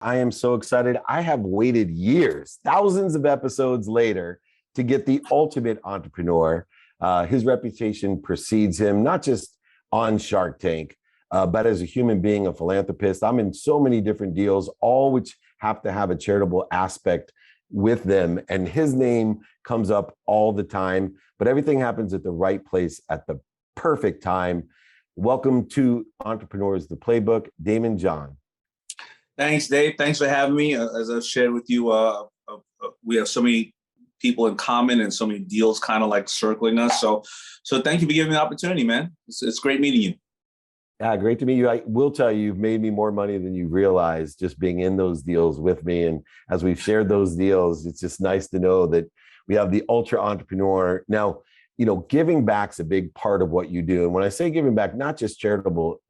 I am so excited. I have waited years, thousands of episodes later, to get the ultimate entrepreneur. His reputation precedes him, not just on Shark Tank, but as a human being, a philanthropist. I'm in so many different deals, all which have to have a charitable aspect with them. And his name comes up all the time, but everything happens at the right place at the perfect time. Welcome to Entrepreneurs, the Playbook, Daymond John. Thanks, Dave. Thanks for having me. As I've shared with you, we have so many people in common and so many deals kind of like circling us. So thank you for giving me the opportunity, man. It's great meeting you. Yeah, great to meet you. I will tell you, you've made me more money than you realize just being in those deals with me. And as we've shared those deals, it's just nice to know that we have the ultra entrepreneur. Now, giving back's a big part of what you do. And when I say giving back, not just charitable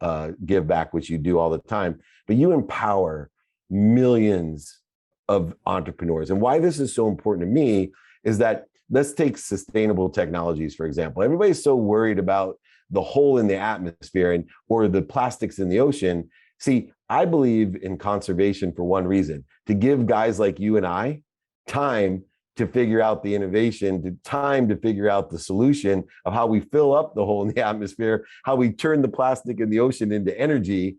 give back, which you do all the time, but you empower millions of entrepreneurs. And why this is so important to me is that let's take sustainable technologies, for example. Everybody's so worried about the hole in the atmosphere or the plastics in the ocean. See, I believe in conservation for one reason, to give guys like you and I time to figure out the innovation, time to figure out the solution of how we fill up the hole in the atmosphere, how we turn the plastic in the ocean into energy.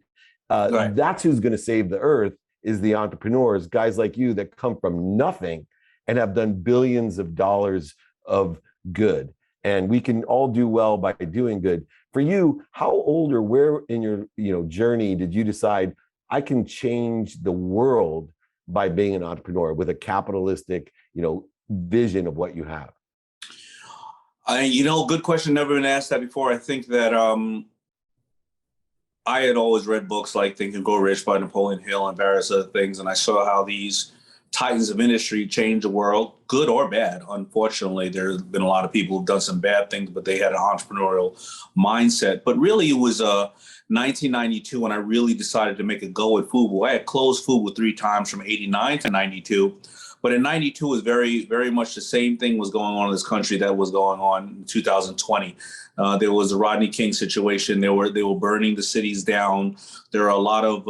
Right. That's who's going to save the earth, is the entrepreneurs, guys like you that come from nothing and have done billions of dollars of good. And we can all do well by doing good. For you, how old or where in your journey did you decide I can change the world by being an entrepreneur with a capitalistic, vision of what you have? Good question. Never been asked that before. I think that I had always read books like Think and Grow Rich by Napoleon Hill and various other things. And I saw how these titans of industry change the world, good or bad. Unfortunately, there's been a lot of people who've done some bad things, but they had an entrepreneurial mindset. But really, it was 1992 when I really decided to make a go at FUBU. I had closed FUBU 3 times from 89 to 92. But in 92 was very, very much the same thing was going on in this country that was going on in 2020. There was a Rodney King situation. They were burning the cities down. There are a lot of,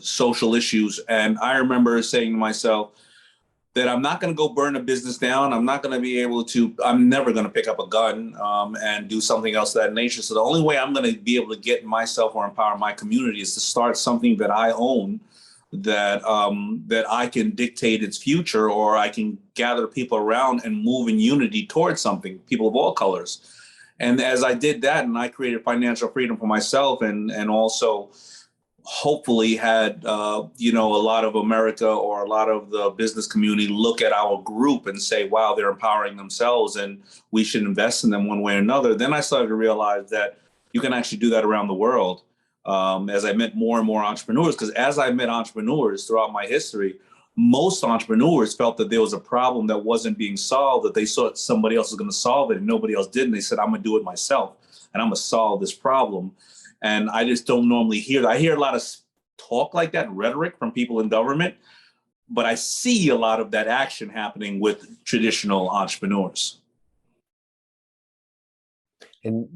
social issues. And I remember saying to myself that I'm not going to go burn a business down. I'm not going to be able to, I'm never going to pick up a gun and do something else of that nature. So the only way I'm going to be able to get myself or empower my community is to start something that I own, that I can dictate its future, or I can gather people around and move in unity towards something, people of all colors. And as I did that, and I created financial freedom for myself, and also hopefully had, a lot of America or a lot of the business community look at our group and say, wow, they're empowering themselves and we should invest in them one way or another. Then I started to realize that you can actually do that around the world. As I met more and more entrepreneurs, because as I met entrepreneurs throughout my history, most entrepreneurs felt that there was a problem that wasn't being solved, that they thought somebody else was going to solve it and nobody else did. And they said, I'm going to do it myself and I'm going to solve this problem. And I just don't normally hear that. I hear a lot of talk like that, rhetoric from people in government, but I see a lot of that action happening with traditional entrepreneurs. And,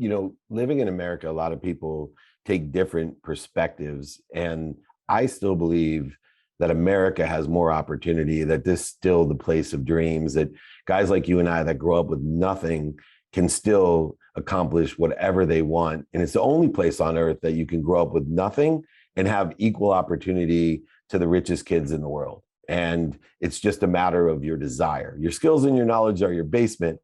living in America, a lot of people take different perspectives. And I still believe that America has more opportunity, that this is still the place of dreams, that guys like you and I that grow up with nothing can still accomplish whatever they want. And it's the only place on earth that you can grow up with nothing and have equal opportunity to the richest kids in the world. And it's just a matter of your desire. Your skills and your knowledge are your basement,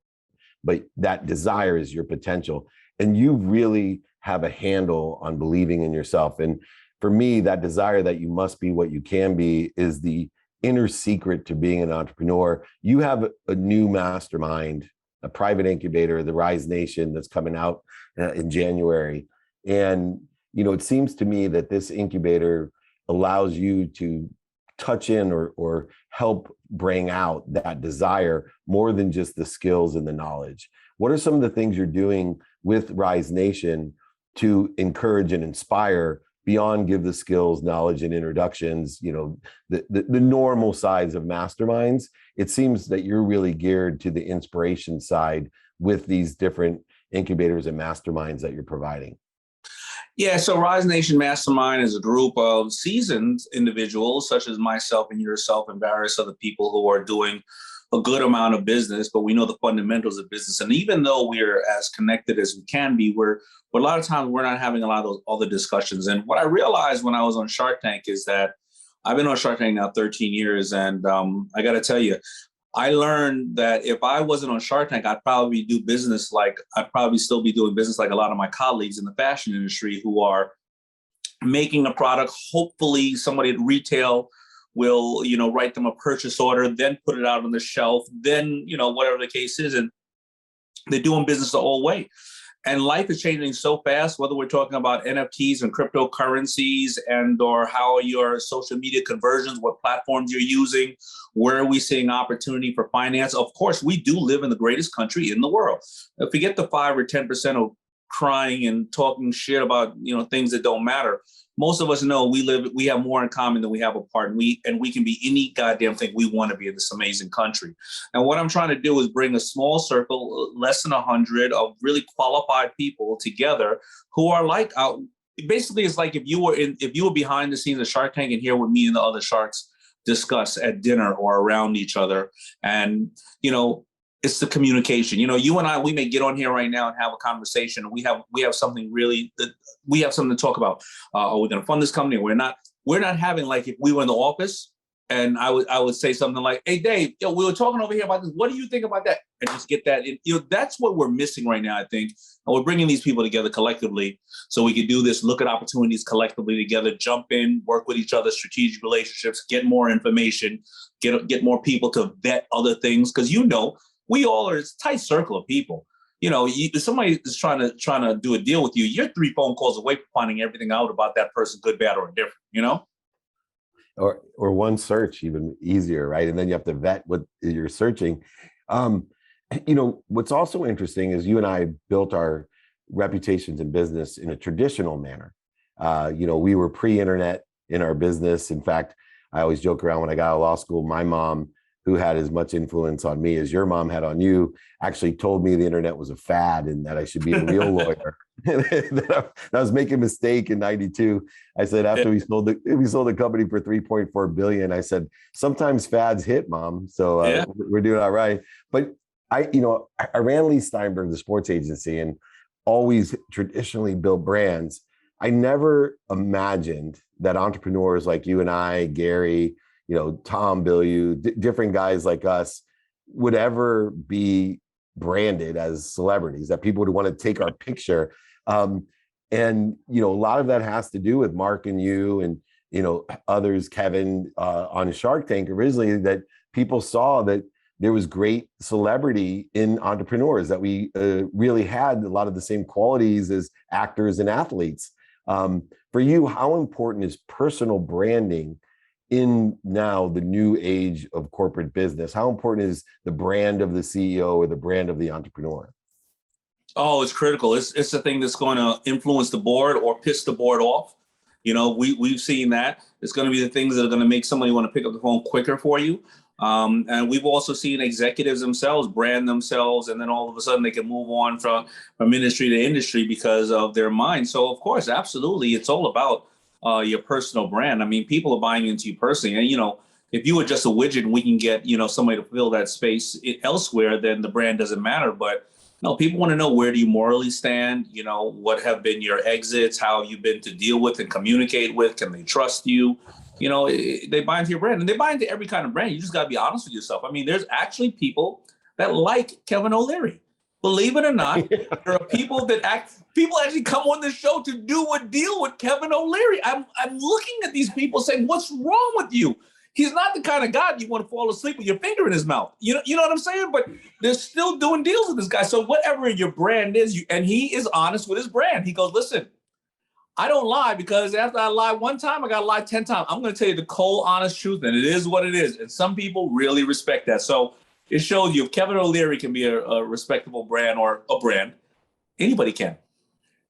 but that desire is your potential. And you really have a handle on believing in yourself. And for me, that desire that you must be what you can be is the inner secret to being an entrepreneur. You have a new mastermind, a private incubator, the Rise Nation, that's coming out in January. And, it seems to me that this incubator allows you to touch in or help bring out that desire more than just the skills and the knowledge. What are some of the things you're doing with Rise Nation to encourage and inspire beyond give the skills, knowledge, and introductions, the normal sides of masterminds? It seems that you're really geared to the inspiration side with these different incubators and masterminds that you're providing. Yeah, so Rise Nation Mastermind is a group of seasoned individuals, such as myself and yourself and various other people who are doing a good amount of business, but we know the fundamentals of business. And even though we're as connected as we can be, we're a lot of times we're not having a lot of those other discussions. And what I realized when I was on Shark Tank is that I've been on Shark Tank now 13 years, and I got to tell you, I learned that if I wasn't on Shark Tank, I'd probably still be doing business like a lot of my colleagues in the fashion industry who are making a product. Hopefully somebody at retail will, write them a purchase order, then put it out on the shelf, then, whatever the case is. And they're doing business the whole way. And life is changing so fast, whether we're talking about NFTs and cryptocurrencies or how your social media conversions, what platforms you're using, where are we seeing opportunity for finance? Of course, we do live in the greatest country in the world. Forget the 5 or 10% of crying and talking shit about, things that don't matter. Most of us know we have more in common than we have apart, and we can be any goddamn thing we want to be in this amazing country. And what I'm trying to do is bring a small circle, less than 100 of really qualified people together who are like, basically it's like if you were behind the scenes of Shark Tank and here with me and the other sharks discuss at dinner or around each other. And, it's the communication. You and I, we may get on here right now and have a conversation. We have something we have something to talk about. Are we going to fund this company? We're not having, like, if we were in the office and I would say something like, hey, Dave, we were talking over here about this. What do you think about that? And just get that. That's what we're missing right now, I think. And we're bringing these people together collectively so we can do this, look at opportunities collectively together, jump in, work with each other, strategic relationships, get more information, get more people to vet other things. Because, we all are a tight circle of people. If somebody is trying to do a deal with you, you're 3 phone calls away from finding everything out about that person, good, bad, or indifferent, Or one search, even easier, right? And then you have to vet what you're searching. What's also interesting is you and I built our reputations in business in a traditional manner. We were pre-internet in our business. In fact, I always joke around when I got out of law school, my mom, who had as much influence on me as your mom had on you, actually told me the internet was a fad and that I should be a real lawyer. That I was making a mistake in '92. I said, after we sold the company for $3.4 billion, I said, sometimes fads hit, Mom. So we're doing all right. But I ran Leigh Steinberg, the sports agency, and always traditionally built brands. I never imagined that entrepreneurs like you and I, Gary, Tom Bilyeu, different guys like us would ever be branded as celebrities, that people would want to take our picture. And, a lot of that has to do with Mark and you and, others, Kevin, on Shark Tank originally, that people saw that there was great celebrity in entrepreneurs, that we really had a lot of the same qualities as actors and athletes. For you, how important is personal branding in now the new age of corporate business? How important is the brand of the CEO or the brand of the entrepreneur? Oh, it's critical. It's the thing that's going to influence the board or piss the board off. We've seen that. It's going to be the things that are going to make somebody want to pick up the phone quicker for you. And we've also seen executives themselves brand themselves, and then all of a sudden they can move on from industry to industry because of their mind. So, of course, absolutely, it's all about your personal brand. I mean, people are buying into you personally. And, if you were just a widget and we can get, somebody to fill that space elsewhere, then the brand doesn't matter. But no, people want to know, where do you morally stand? What have been your exits? How have you been to deal with and communicate with? Can they trust you? They buy into your brand, and they buy into every kind of brand. You just got to be honest with yourself. I mean, there's actually people that like Kevin O'Leary. Believe it or not, there are people actually come on the show to do a deal with Kevin O'Leary. I'm looking at these people saying, what's wrong with you? He's not the kind of guy you want to fall asleep with your finger in his mouth. You know what I'm saying? But they're still doing deals with this guy. So whatever your brand is, and he is honest with his brand. He goes, listen, I don't lie, because after I lie one time, I got to lie 10 times. I'm going to tell you the cold, honest truth, and it is what it is. And some people really respect that. So it shows you, if Kevin O'Leary can be a respectable brand or a brand, anybody can.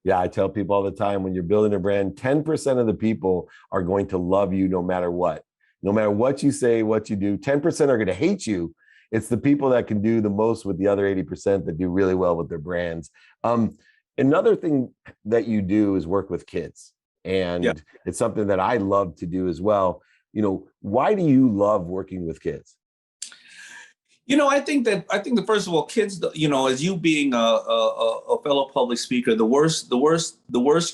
Yeah, I tell people all the time, when you're building a brand, 10% of the people are going to love you no matter what. No matter what you say, what you do, 10% are going to hate you. It's the people that can do the most with the other 80% that do really well with their brands. Another thing that you do is work with kids, Yeah. and it's something that I love to do as well. Why do you love working with kids? I think that first of all, kids, as you being a fellow public speaker, the worst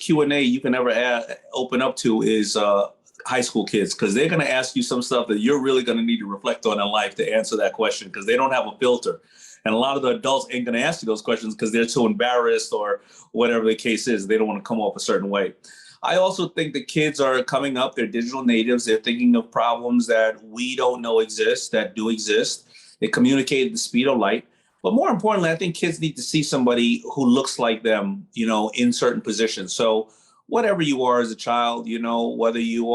Q&A you can ever open up to is high school kids, because they're going to ask you some stuff that you're really going to need to reflect on in life to answer that question, because they don't have a filter. And a lot of the adults ain't going to ask you those questions because they're too embarrassed or whatever the case is. They don't want to come off a certain way. I also think the kids are coming up. They're digital natives. They're thinking of problems that we don't know exist, that do exist. They communicate at the speed of light. But more importantly, I think kids need to see somebody who looks like them, in certain positions. So whatever you are as a child, whether you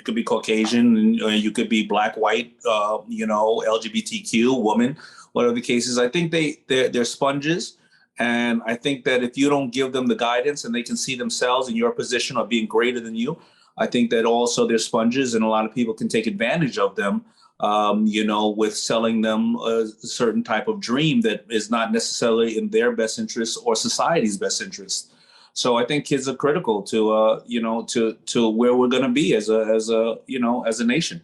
could be Caucasian, and you could be black, white, LGBTQ, woman, whatever the case is. I think they're sponges. And I think that if you don't give them the guidance and they can see themselves in your position of being greater than you, I think that also they're sponges, and a lot of people can take advantage of them, with selling them a certain type of dream that is not necessarily in their best interest or society's best interest. So I think kids are critical to, to where we're going to be as a nation.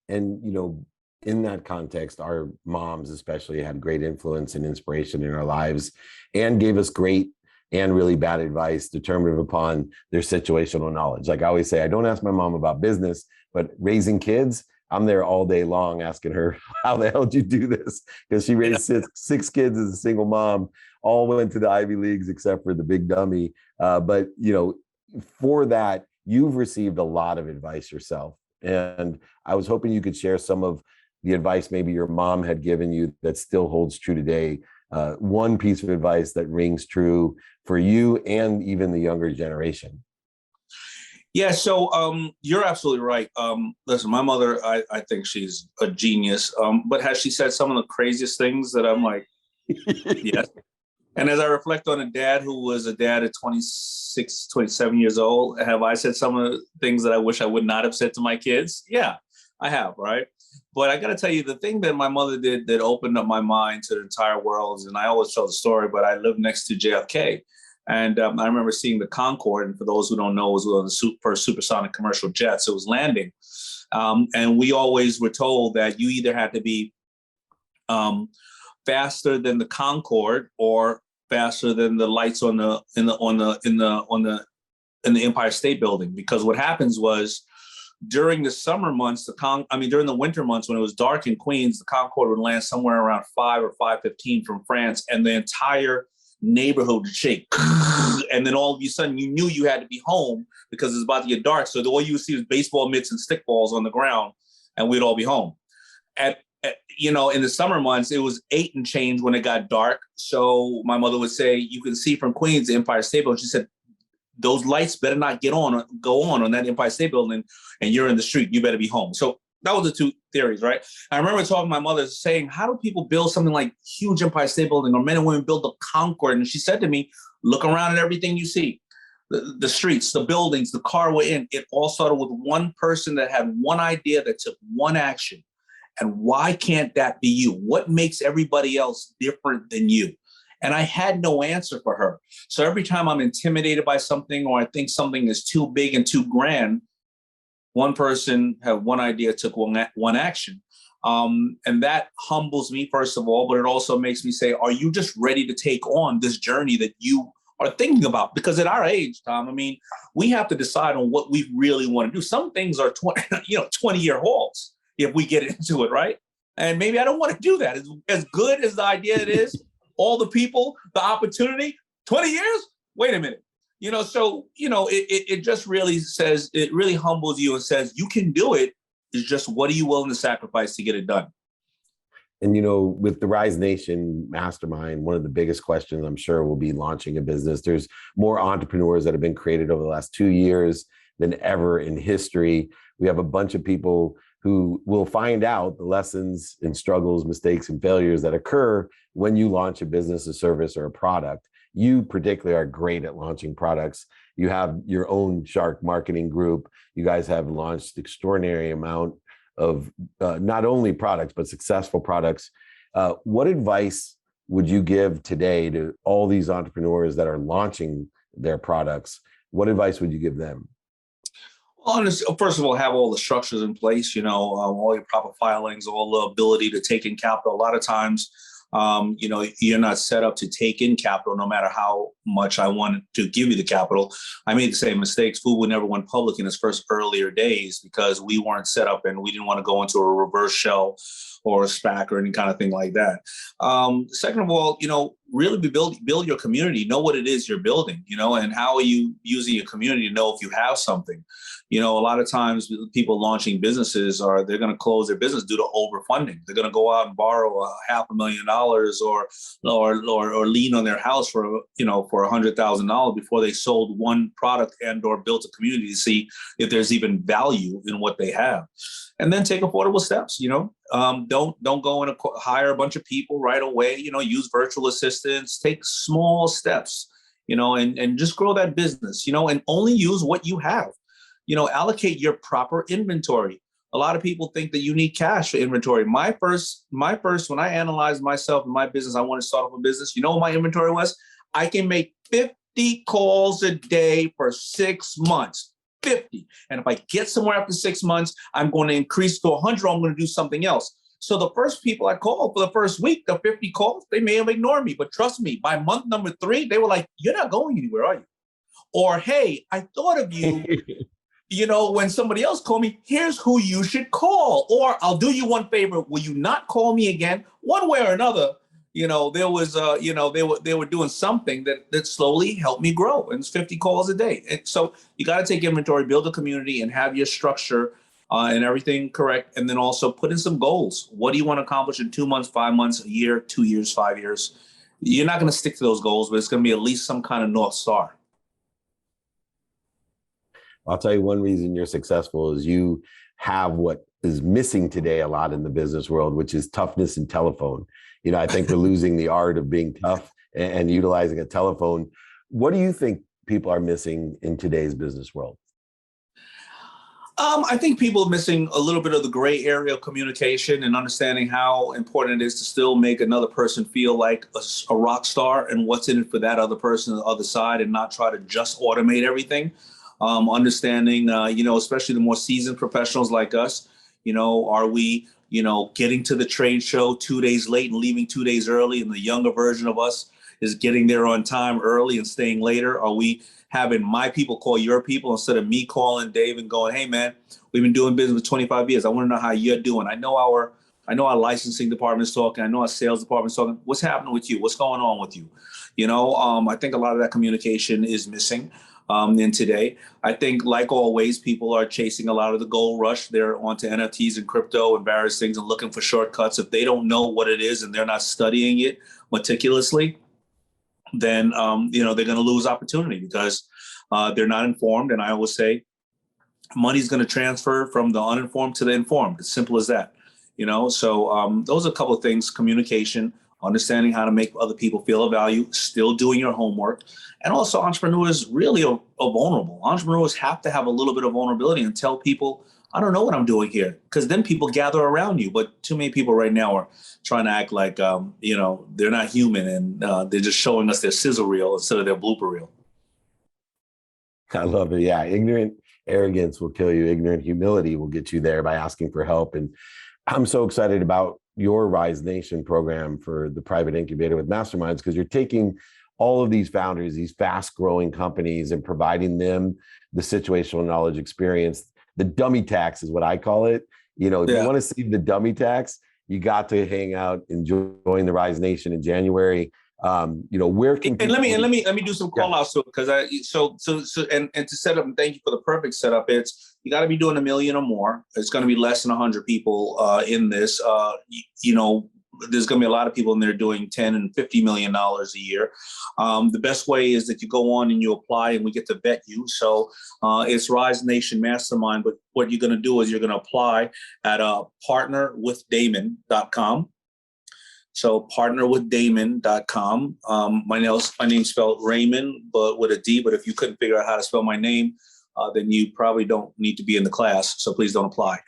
And in that context, our moms especially had great influence and inspiration in our lives, and gave us great and really bad advice determinative upon their situational knowledge. Like I always say, I don't ask my mom about business, but raising kids, I'm there all day long asking her, how the hell did you do this? Because she raised six kids as a single mom, all went to the Ivy Leagues except for the big dummy. But for that, you've received a lot of advice yourself. And I was hoping you could share some of the advice maybe your mom had given you that still holds true today. One piece of advice that rings true for you and even the younger generation. Yeah, so you're absolutely right. Listen, my mother, I think she's a genius, but has she said some of the craziest things that I'm like, yes. And as I reflect on a dad who was a dad at 26, 27 years old, have I said some of the things that I wish I would not have said to my kids? Yeah, I have, right? But I got to tell you, the thing that my mother did that opened up my mind to the entire world, and I always tell the story, but I lived next to JFK. And I remember seeing the Concorde, and for those who don't know, it was one of the first supersonic commercial jets. It was landing. And we always were told that you either had to be faster than the Concorde or faster than the lights in the Empire State Building, because what happens was during the summer months, during the winter months when it was dark in Queens, the Concorde would land somewhere around 5 or 5:15 from France, and the entire neighborhood would shake. And then all of a sudden you knew you had to be home because it's about to get dark. So all you would see was baseball mitts and stickballs on the ground, and we'd all be home. In the summer months, it was 8 and change when it got dark. So my mother would say, you can see from Queens, the Empire State Building. She said, those lights better not go on that Empire State Building, and you're in the street. You better be home. So that was the two theories, right? I remember talking to my mother saying, how do people build something like huge Empire State Building, or men and women build the Concorde? And she said to me, look around at everything you see. The streets, the buildings, the car we're in. It all started with one person that had one idea that took one action. And why can't that be you? What makes everybody else different than you? And I had no answer for her. So every time I'm intimidated by something, or I think something is too big and too grand, one person had one idea, took one action. And that humbles me, first of all, but it also makes me say, are you just ready to take on this journey that you are thinking about? Because at our age, Tom, we have to decide on what we really want to do. Some things are 20-year hauls if we get into it, right? And maybe I don't want to do that. As good as the idea it is, all the people, the opportunity, 20 years? Wait a minute. It just really says, it really humbles you and says, you can do it. It's just, what are you willing to sacrifice to get it done? And, with the Rise Nation Mastermind, one of the biggest questions I'm sure will be launching a business. There's more entrepreneurs that have been created over the last 2 years than ever in history. We have a bunch of people who will find out the lessons and struggles, mistakes, and failures that occur when you launch a business, a service, or a product. You particularly are great at launching products. You have your own Shark marketing group. You guys have launched extraordinary amount of not only products, but successful products. What advice would you give today to all these entrepreneurs that are launching their products? What advice would you give them? Well, first of all, have all the structures in place, all your proper filings, all the ability to take in capital. A lot of times, you're not set up to take in capital no matter how much I wanted to give you the capital. I made the same mistakes. FUBU never went public in its first earlier days because we weren't set up and we didn't want to go into a reverse shell or a SPAC or any kind of thing like that. Second of all, really build your community, know what it is you're building, and how are you using your community to know if you have something. A lot of times people launching businesses they're going to close their business due to overfunding. They're going to go out and borrow $500,000 or lean on their house for $100,000 before they sold one product or built a community to see if there's even value in what they have. And then take affordable steps. Don't go and hire a bunch of people right away. Use virtual assistants. Take small steps. And just grow that business. And only use what you have. Allocate your proper inventory. A lot of people think that you need cash for inventory. My first, when I analyzed myself and my business, I want to start off a business. You know what my inventory was? I can make 50 calls a day for 6 months. 50. And if I get somewhere after 6 months, I'm going to increase to 100. I'm going to do something else. So the first people I called for the first week, the 50 calls, they may have ignored me. But trust me, by month number 3, they were like, you're not going anywhere, are you? Or, hey, I thought of you. When somebody else called me, here's who you should call. Or I'll do you one favor. Will you not call me again? One way or another, there was, they were doing something that slowly helped me grow. And it's 50 calls a day. And so you got to take inventory, build a community, and have your structure and everything correct. And then also put in some goals. What do you want to accomplish in 2 months, 5 months, a year, 2 years, 5 years? You're not going to stick to those goals, but it's going to be at least some kind of North Star. I'll tell you one reason you're successful is you have what is missing today a lot in the business world, which is toughness and telephone. I think we're losing the art of being tough and utilizing a telephone. What do you think people are missing in today's business world? I think people are missing a little bit of the gray area of communication and understanding how important it is to still make another person feel like a rock star and what's in it for that other person on the other side, and not try to just automate everything. Understanding, especially the more seasoned professionals like us, are we, getting to the trade show 2 days late and leaving 2 days early, and the younger version of us is getting there on time early and staying later? Are we having my people call your people instead of me calling Dave and going, hey, man, we've been doing business for 25 years. I want to know how you're doing. I know our licensing department is talking. I know our sales department is talking. What's happening with you? What's going on with you? I think a lot of that communication is missing. And today, I think, like always, people are chasing a lot of the gold rush. They're onto NFTs and crypto and various things and looking for shortcuts. If they don't know what it is and they're not studying it meticulously, then, they're going to lose opportunity because they're not informed. And I always say money's going to transfer from the uninformed to the informed. It's simple as that. So those are a couple of things: communication, understanding how to make other people feel of value, still doing your homework. And also, entrepreneurs really are vulnerable. Entrepreneurs have to have a little bit of vulnerability and tell people, I don't know what I'm doing here, because then people gather around you. But too many people right now are trying to act like, they're not human, and they're just showing us their sizzle reel instead of their blooper reel. I love it. Yeah. Ignorant arrogance will kill you. Ignorant humility will get you there by asking for help. And I'm so excited about your Rise Nation program for the private incubator with masterminds, because you're taking all of these founders, these fast growing companies, and providing them the situational knowledge experience. The dummy tax is what I call it. If you want to see the dummy tax, you got to hang out and join the Rise Nation in January. Where can and let me do some call outs, because and to set up, and thank you for the perfect setup. It's, you got to be doing $1 million or more. It's going to be less than 100 people in this. There's going to be a lot of people in there doing $10 and $50 million a year. The best way is that you go on and you apply, and we get to vet you. So it's Rise Nation Mastermind. But what you're going to do is you're going to apply at partnerwithdaymond.com. So partnerwithdaymond.com. My name's spelled Raymond, but with a D. But if you couldn't figure out how to spell my name, then you probably don't need to be in the class. So please don't apply.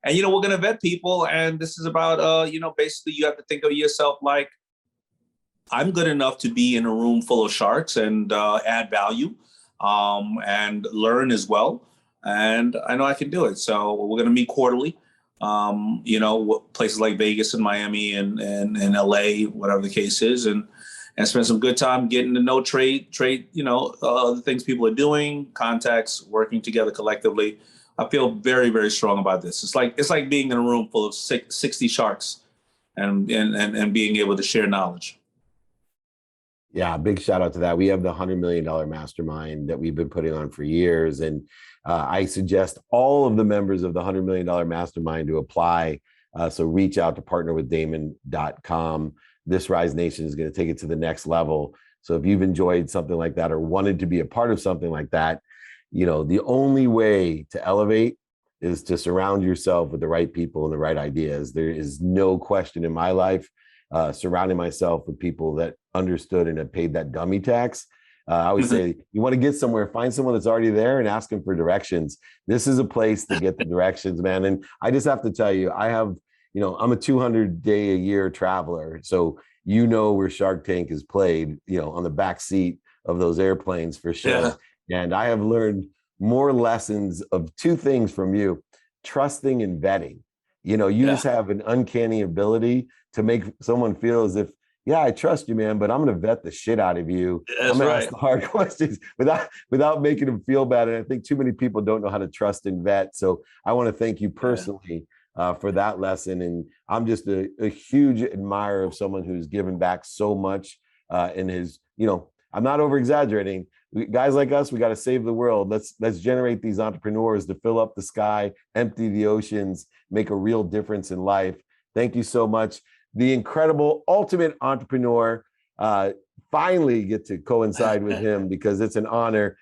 And, we're going to vet people. And this is about, basically you have to think of yourself like, I'm good enough to be in a room full of sharks and add value and learn as well. And I know I can do it. So we're going to meet quarterly, places like Vegas and Miami and LA, whatever the case is, and spend some good time getting to know trade, the things people are doing, contacts, working together collectively. I feel very, very strong about this. It's like being in a room full of 60 sharks and being able to share knowledge. Yeah, big shout out to that. We have the $100 million mastermind that we've been putting on for years. And I suggest all of the members of the $100 million mastermind to apply. So reach out to partnerwithdaymond.com. This Rise Nation is going to take it to the next level. So if you've enjoyed something like that or wanted to be a part of something like that, the only way to elevate is to surround yourself with the right people and the right ideas. There is no question in my life, surrounding myself with people that understood and have paid that dummy tax. I always say, you want to get somewhere, find someone that's already there and ask them for directions. This is a place to get the directions, man. And I just have to tell you, I have, I'm a 200-day-a-year traveler. So, where Shark Tank is played, on the back seat of those airplanes for sure. Yeah. And I have learned more lessons of two things from you: trusting and vetting. Just have an uncanny ability to make someone feel as if, yeah, I trust you, man, but I'm going to vet the shit out of you. I'm going to ask the hard questions without making them feel bad. And I think too many people don't know how to trust and vet. So I want to thank you personally for that lesson. And I'm just a huge admirer of someone who's given back so much in his, I'm not over exaggerating. Guys like us, we got to save the world. Let's generate these entrepreneurs to fill up the sky, empty the oceans, make a real difference in life. Thank you so much. The incredible ultimate entrepreneur, finally get to coincide with him because it's an honor.